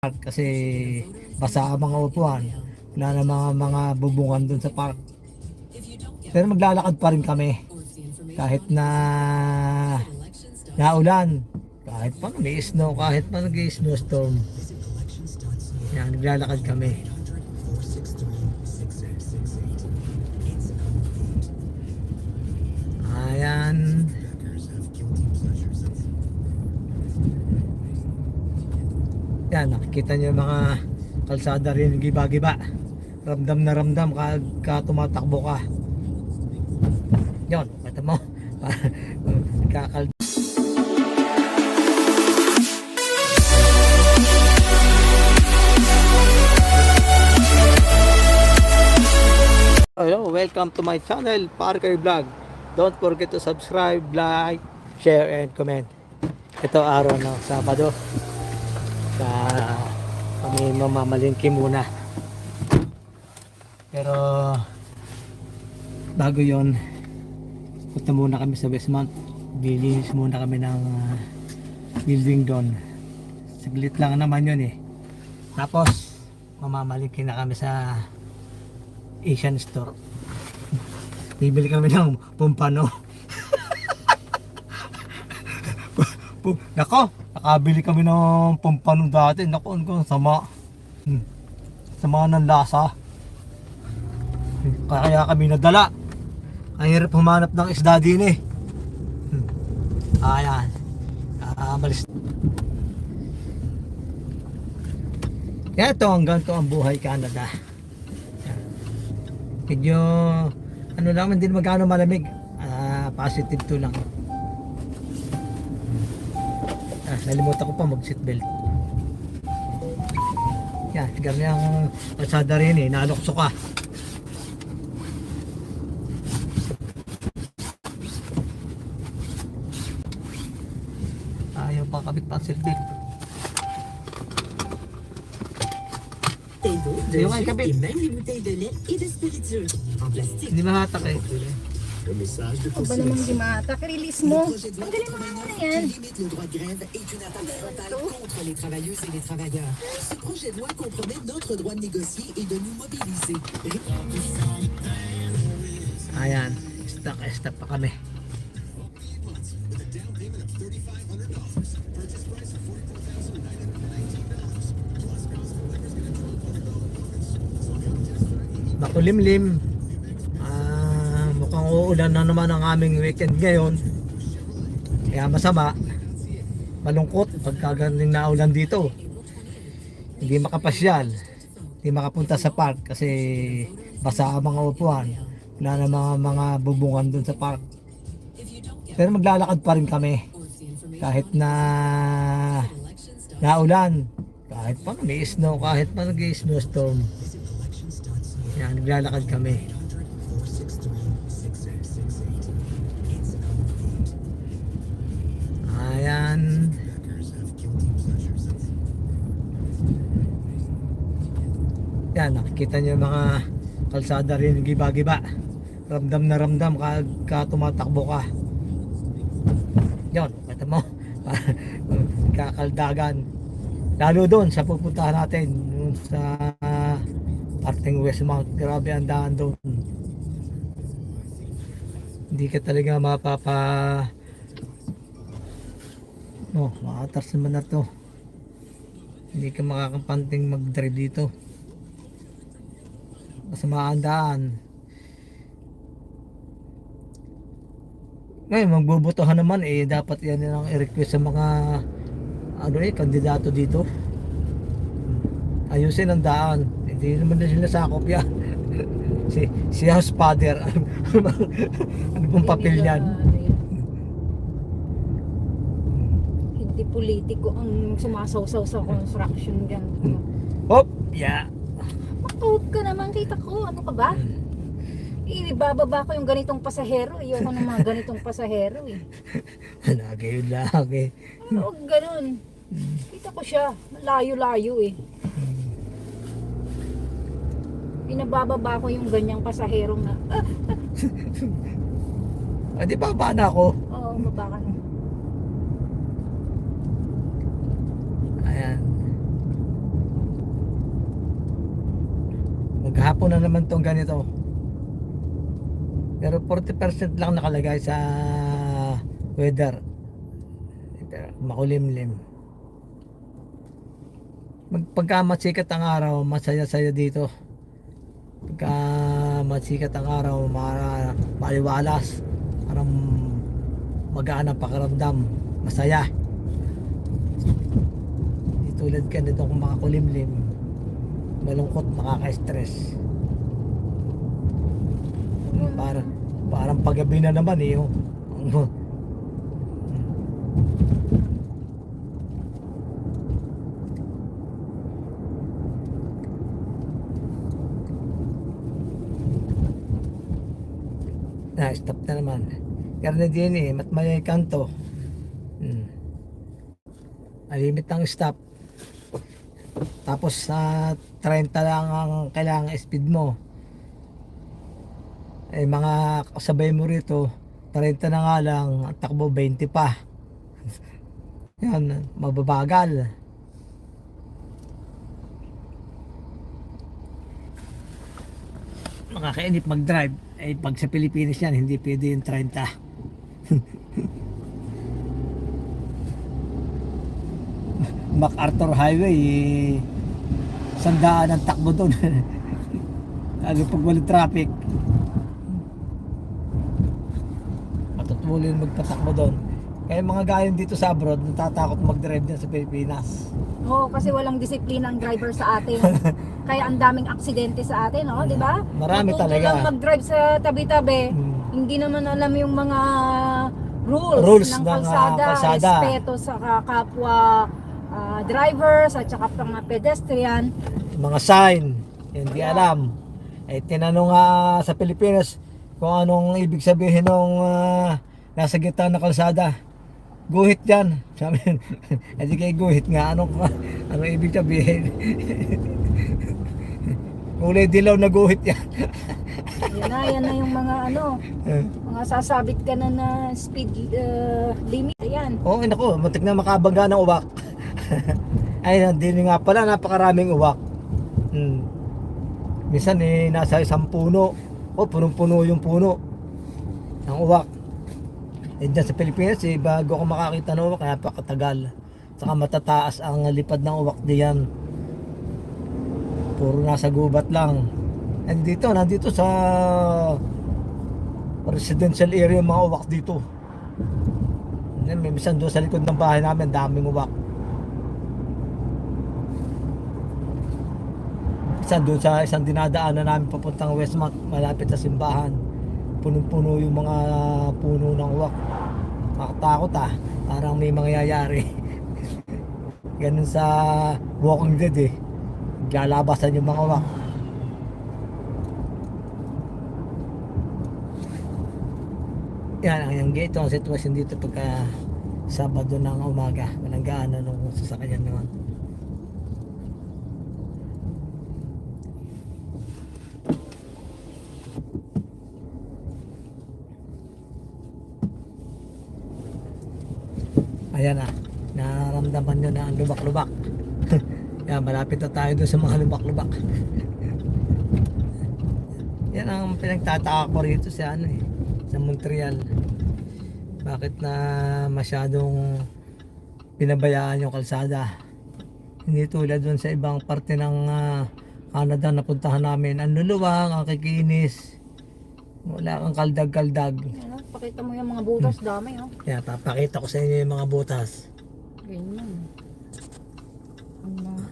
Kasi basa ang mga upuan. Wala na mga bubungan dun sa park. Pero maglalakad pa rin kami kahit na naulan, kahit pa may snow, kahit pa nag-snowstorm. Yan, naglalakad kami. Ayan. Yan, nakikita niyo yung mga kalsada rin, giba-giba. Ramdam na ramdam ka tumatakbo ka. Yon, kata mo. Kakal. Hello, welcome to my channel, Parker Vlog. Don't forget to subscribe, like, share, and comment. Ito araw ng Sabado. Kami mamamalingki muna. Pero bago yon, punta muna kami sa Westmount. Bilinis muna kami ng building doon. Saglit lang naman yun eh. Tapos mamamalingki na kami sa Asian Store. Bibili kami ng pumpano. Nako, nakabili kami ng pumpano dati. Nako, ang sama. Sama ng lasa. Kaya kami nadala. Ang hirap humanap ng isda din eh. Ayan. Malis. Kaya ito, hanggang to ang buhay Canada. Medyo ano lang, hindi magkano malamig. Positive 2 lang. Nalimutan ko pa mag seatbelt. Yan, ganyan ang kalsada rin eh, nalukso ka. Ayaw pa kabit pa seatbelt. De jus et même les bouteilles de lait et de spiritueux en plastique. Hindi mahatak eh. O ba namang di matak? Release mo. Ang galing mo na yan. Limite le droit de grève est une attaque frontale contre les travailleuses et les travailleurs. Ce projet de loi compromet notre droit de négocier et de nous mobiliser. Ayan, stuck pa kami. Makulimlim. Mukhang uulan na naman ang aming weekend ngayon. Kaya masama. Malungkot pagka galing na ulan dito. Hindi makapasyal. Hindi makapunta sa park kasi basa ang mga upuan. Wala na mga bubungan dun sa park. Pero maglalakad pa rin kami kahit na naulan, kahit pa may snow, kahit pa nag-snowstorm. Yan, naglalakad kami. Ayan. Yan, nakikita niyo yung mga kalsada rin, giba-giba. Ramdam na ramdam ka tumatakbo ka. Yon, kata mo. Kakaldagan. Lalo doon sa pupuntahan natin, sa parting Westmount. Grabe ang daan doon. Hindi ka talaga makatars naman na to. Hindi ka makakapanting mag-drive dito. Masamaan daan. Ngayon, magbubutuhan naman eh. Dapat yan ang i-request sa mga kandidato dito. Ayusin ang daan. Hindi naman na sila sakop yan. si House Father. Ano pong papel yan? Hindi politiko ang sumasawsaw sa construction dyan. Hop! Yeah! Makahop ka naman, kita ko. Ano ka ba? Ibababa ko yung ganitong pasahero. Ayoko ng mga ganitong pasahero eh. Lagi yun lagi. Huwag ganun. Kita ko siya. Layo-layo eh. Pinabababa ko yung ganyang pasahero na. Di ba ba na ako? Oo, baba ka na. Ayan. Maghapon na naman tong ganito. Pero 40% lang nakalagay sa weather. Pero makulimlim. Pagka masikat ang araw, masaya-saya dito. Pagka masikat ang araw, maliwalas. Parang magaan ang pakiramdam. Masaya. Di tulad ka nito kung makakulimlim. Malungkot, nakaka-stress. Parang paggabi na naman eh. Oh. Stop na naman. Karne din eh, may kanto. Limit ng stop. Tapos sa 30 lang ang kailangan speed mo. Eh mga kasabay mo rito, 30 na nga lang, at takbo 20 pa. Yan, mababagal. Makakainip mag-drive. Eh pag sa Pilipinas yan, hindi pwede yung 30. MacArthur Highway, sandaan ang takbo doon. Lalo pag walang traffic. Matutulin magpatakbo doon. Kaya mga gayon dito sa abroad, natatakot mag-drive dyan sa Pilipinas. Oo, kasi walang disiplina ang driver sa atin. Kaya ang daming aksidente sa atin, di ba? Marami Natuto talaga. lang mag-drive sa tabi-tabi. Hindi naman alam yung mga rules ng kalsada, respeto sa kapwa drivers at saka mga pedestrian. Mga sign, hindi alam. Eh tinanong nga sa Pilipinas kung anong ibig sabihin ng nasa gitna ng kalsada. Guhit yan. Sabi, hindi kayo guhit nga. Anong ibig sabihin? Kulay dilaw na guhit yan. Yan na yung mga mga sasabit ka na speed limit. Ayan. Oo, naku, matik na makabangga ng uwak. Ay, hindi nga pala, napakaraming uwak. Minsan nasa isang puno. Punong-puno yung puno ng uwak. Dyan sa Pilipinas, bago ako makakita ng uwak, kaya pakatagal. Saka matataas ang lipad ng uwak diyan. Puro nasa gubat lang. Nandito sa residential area mga uwak dito. Minsan doon sa likod ng bahay namin, daming uwak. Minsan doon sa isang dinadaanan namin papuntang Westmont, malapit sa simbahan. Punong-puno yung mga puno ng uwak. Makatakot parang may mangyayari. Ganun sa Walking Dead eh. Lalabasan yung mga uwak. Yan ang gate, ang sitwasyon dito pagka Sabado ng umaga. Walang gaano nung sasakyan naman. Ayan nararamdaman nyo na ang lubak-lubak. Yan, malapit na tayo doon sa mga lubak-lubak. Yan ang pinagtataka ko rito sa sa Montreal. Bakit na masyadong pinabayaan yung kalsada? Hindi tulad doon sa ibang parte ng Canada na puntahan namin. Ang luluwang, ang kikinis. Wala kang kaldag-kaldag. Pakita mo yung mga butas, dami Kaya papakita ko sa inyo yung mga butas. Ganyan.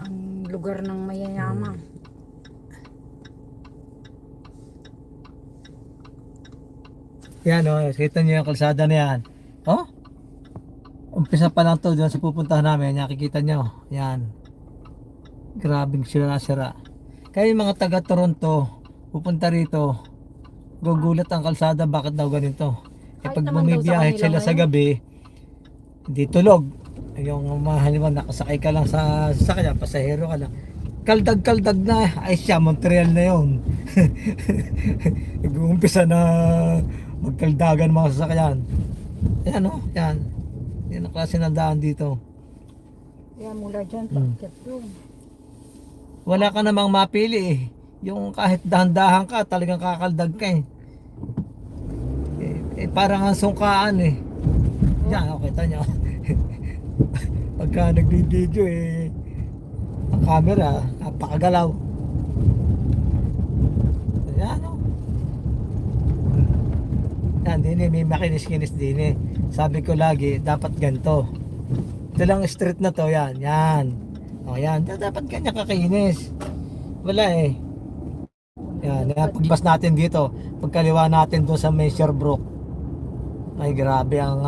Ang lugar ng mayayaman. Yan kita nyo yung kalsada na yan. Umpisa pa lang to doon sa pupuntahan namin. Nakikita nyo. Yan. Grabing sira-sira. Kaya yung mga taga Toronto, pupunta rito, gugulat ang kalsada, bakit daw ganito. Pag bumibiyahe sila sa gabi, hindi tulog. Yung mahaliwan, nakasakay ka lang sa sasakyan, pasahero ka lang. Kaldag-kaldag na, ay siya, Montreal na yun. Nag-uumpisa na magkaldagan mga sasakyan. Yan yan. Yan ang klase ng daan dito. Yan mula dyan, paakyat doon. Wala ka namang mapili eh. Yung kahit dahan-dahan ka, talagang kakaldag ka eh. Parang ang sungkaan eh. Yan, kita nyo. Pagka nagbi-video eh, ang camera, napakagalaw. Yan o. Yan, din eh, may makinis-kinis din eh. Sabi ko lagi, dapat ganito. Ito lang street na to, yan, yan. O yan, dapat ganyan kakinis. Wala eh. Yan, pagbas natin dito, pagkaliwa natin doon sa may Sherbrooke. Ay grabe ang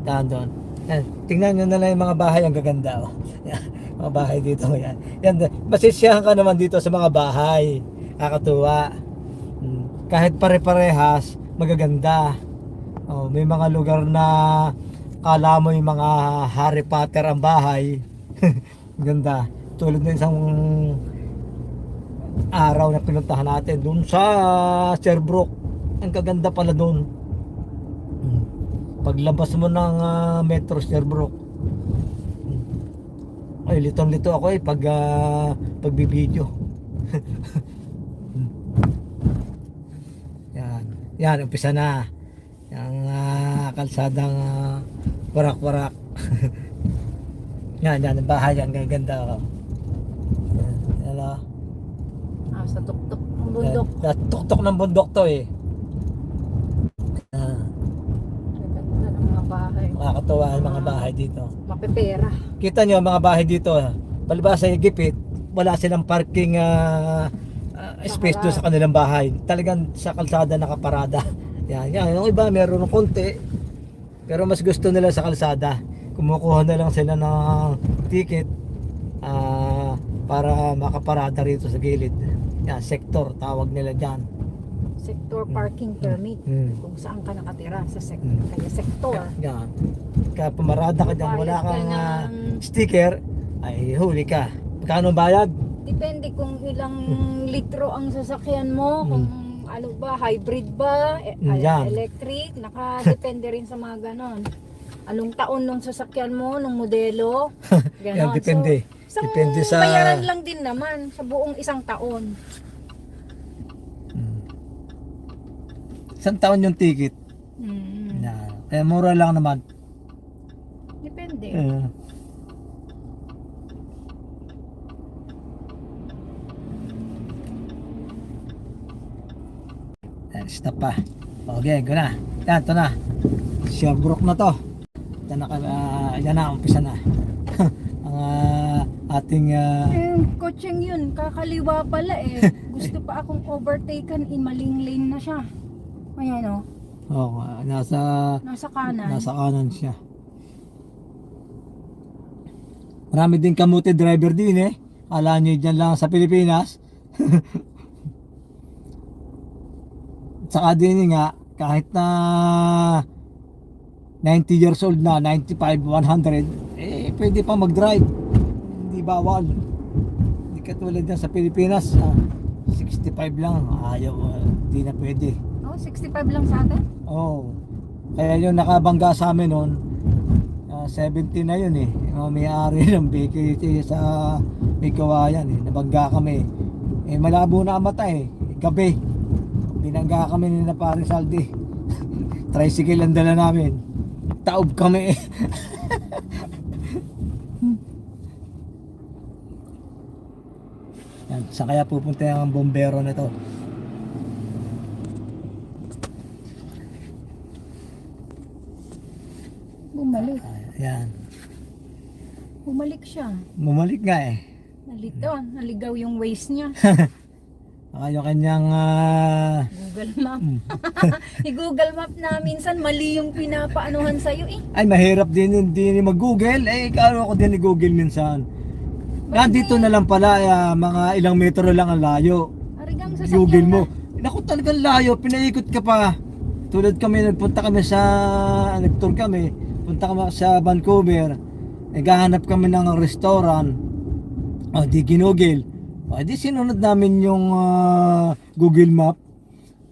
daan doon. Yan, tingnan nyo na lang yung mga bahay, ang gaganda oh. Yan, mga bahay dito yan. Yan, masisiyahan ka naman dito sa mga bahay. Kakatuwa. Kahit pare-parehas, magaganda. Oh, may mga lugar na kala mo yung mga Harry Potter ang bahay. Ganda. Tulad ng isang araw na pinuntahan natin doon sa Sherbrooke. Ang kaganda pala doon. Paglabas mo ng Metro Sherbrooke, ay litong-lito ako eh pagbibideo. Yan, yan umpisa na yung kalsadang warak-warak. Yan, yan ang bahay, ang gaganda oh. Yan, hello. Sa tuktok ng bundok. Tuktok ng bundok to eh. Ganda ng mga bahay. Makakatawa ang mga bahay dito. Mapepera. Kita nyo ang mga bahay dito. Palibasa sa gipit, wala silang parking space doon sa kanilang bahay. Talagang sa kalsada nakaparada. Yan, yan. Yung iba meron ng konti. Pero mas gusto nila sa kalsada. Kumukuha na lang sila ng ticket para makaparada rito sa gilid. Yan, sektor tawag nila dyan. Sector parking permit. Kung saan ka nakatira sa kaya sektor. Yan. Kaya pumarada ka dyan, wala Bayad ka kang ng- sticker, ay huli ka. Magkano bayad? Depende kung ilang litro ang sasakyan mo, kung ano ba, hybrid ba, Yan. electric, nakadepende rin sa mga ganon. Anong taon nung sasakyan mo, nung modelo, ganon. Yan, depende. So, isang Depende sa... bayaran lang din naman sa buong isang taon. Isang taon yung ticket. Yan. Kaya mura lang naman. Depende. Stop pa. Okay, go na. Yan, ito na. Sherbrooke na to. Ito na, yan na, umpisa na. Ang ating... Yung kotseng yun, kakaliwa pala eh. Gusto pa akong overtaken, maling lane na siya. Ayan o, nasa nasa kanan. siya. Marami din kamuti driver din eh. Kala nyo dyan lang sa Pilipinas. Saka din nga, kahit na 90 years old na, 95, 100, eh pwede pa mag-drive. Hindi bawal. Hindi katulad yan sa Pilipinas, 65 lang, ayaw, hindi na pwede. Oh, 65 lang sa atin? Oh. Kaya yung nakabangga sa amin noon, 70 na yun eh. May-ari ng bakery sa may kawayan eh. Nabangga kami. Eh malabo na ang mata eh. Gabi. Binangga kami ni na paring Saldi. Tricycle ang dala namin. Taob kami. Yan, saan kaya pupunta yung bombero na to? Bumalik. Yan. Bumalik siya. Bumalik nga eh. Nalito, naligaw yung waist niya. Yung kanyang Google Map. I-Google Map na minsan mali yung pinapaanuhan sa'yo eh. ay mahirap din mag-google eh kano ako din i-google minsan. Nandito na lang pala mga ilang metro lang ang layo. Arigang sa Google mo. Naku talagang layo, pinaikot ka pa. Tulad kami nagpunta kami sa nag-tour kami, punta kami sa Vancouver. Naghahanap kami ng restaurant. Di ginugil. Di sinunod namin yung Google Map.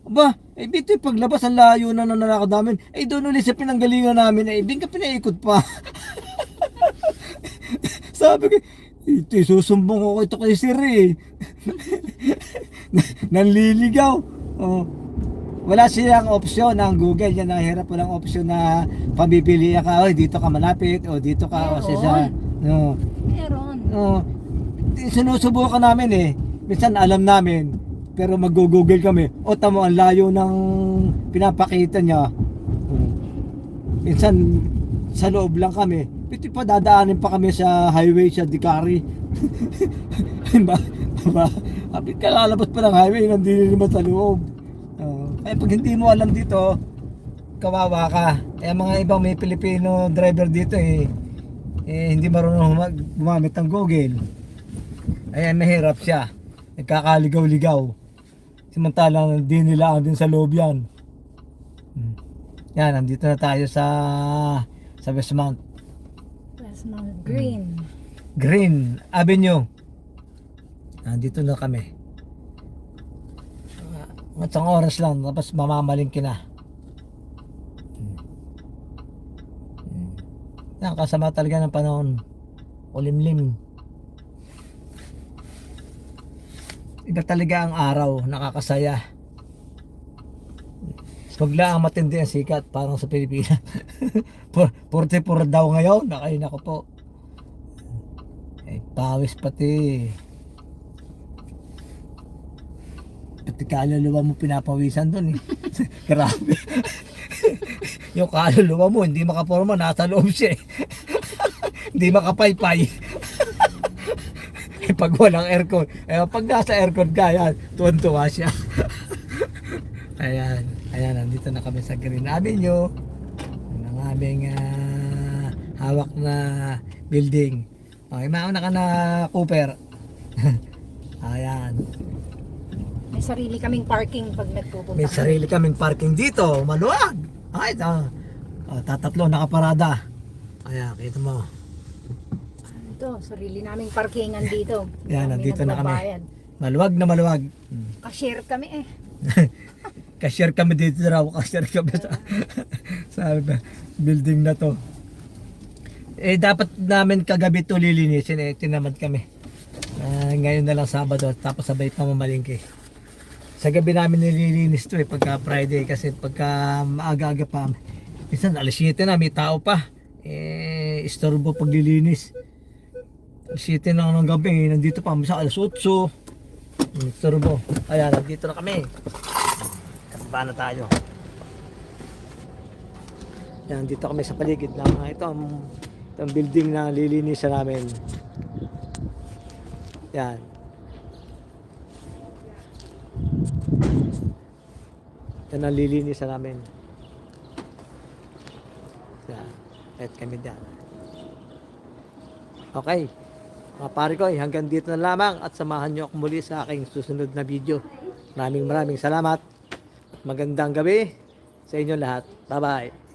Aba, dito yung paglabas ang layo na nanalakad namin. Doon ulit sa pinanggalingan namin, din ka pinaikot pa. Sabi ko, ito susumbong ko ito kay Siri. nanliligaw. Oh. Wala silang opsyon ng Google. Yan ang hirap, walang opsyon na pamipilian ka, oy, dito ka malapit o dito ka o sa no. Meron. Oh. Sinusubukan namin eh. Minsan alam namin pero mag-google kami. O tamo ang layo ng pinapakita niya. Minsan sa loob lang kami. Piti pa dadaanin pa kami sa highway sa Dicari. Ba? Kapit ka lalabas pa ng highway, nandito naman sa loob. Kaya pag hindi mo alam dito, kawawa ka. Eh mga ibang may Pilipino driver dito hindi marunong gumamit ng Google. Ayan, mahirap siya. Nagkakaligaw-ligaw. Samantalang hindi nila ang din sa loob yan. Yan, nandito na tayo sa Westmount. Westmount Green. Green Avenue. Nandito na kami. Isang oras lang, tapos mamamalingki na. Yan, kasama talaga ng panahon. Ulimlim. Iba talaga ang araw, nakakasaya. Huwag lang ang matindi ang sikat, parang sa Pilipinas. 44 daw ngayon, nakain ako po. Pawis pati. Pati kaluluwa mo pinapawisan doon eh. Grabe. Yung kaluluwa mo, hindi makaporma, nasa loob siya eh. Hindi makapaypay. Pag walang aircon. Pag nasa aircon ka, yan, tuwan-tuwa siya. Ayan, nandito na kami sa Green Avenue. Ang aming hawak na building. Okay, mauna ka na, Cooper. Ayan. May sarili kaming parking pag nagpupunta. May sarili kaming parking dito, maluwag. Ay, tatatlo nakaparada. Ayan, kita mo. Ito, sarili naming parkingan dito. Yan, nandito na kami. nagbabayad. Maluwag na maluwag. Ka-share kami eh. Cashier kami dito raw, cashier kami sa building na to. Dapat namin kagabi to lilinisin tinamad kami. Ngayon na lang Sabado, tapos sabay pa mamalingki. Sa gabi namin nililinis to pagka Friday, kasi pagka maaga-aga pa, minsan alas 7 na, may tao pa. Istorbo paglilinis. Alas 7 na ng gabi, nandito pa, minsan alas 8. Istorbo. Ayan, nandito na kami. Ba na tayo. Yan, dito kami sa paligid ng itong building na lilinisan namin. Yan. Yan ang lilinisan namin. Yan. Kahit kami dyan. Okay. Mga pare ko, hanggang dito na lamang at samahan nyo ako muli sa aking susunod na video. Maraming salamat. Magandang gabi sa inyo lahat. Bye-bye.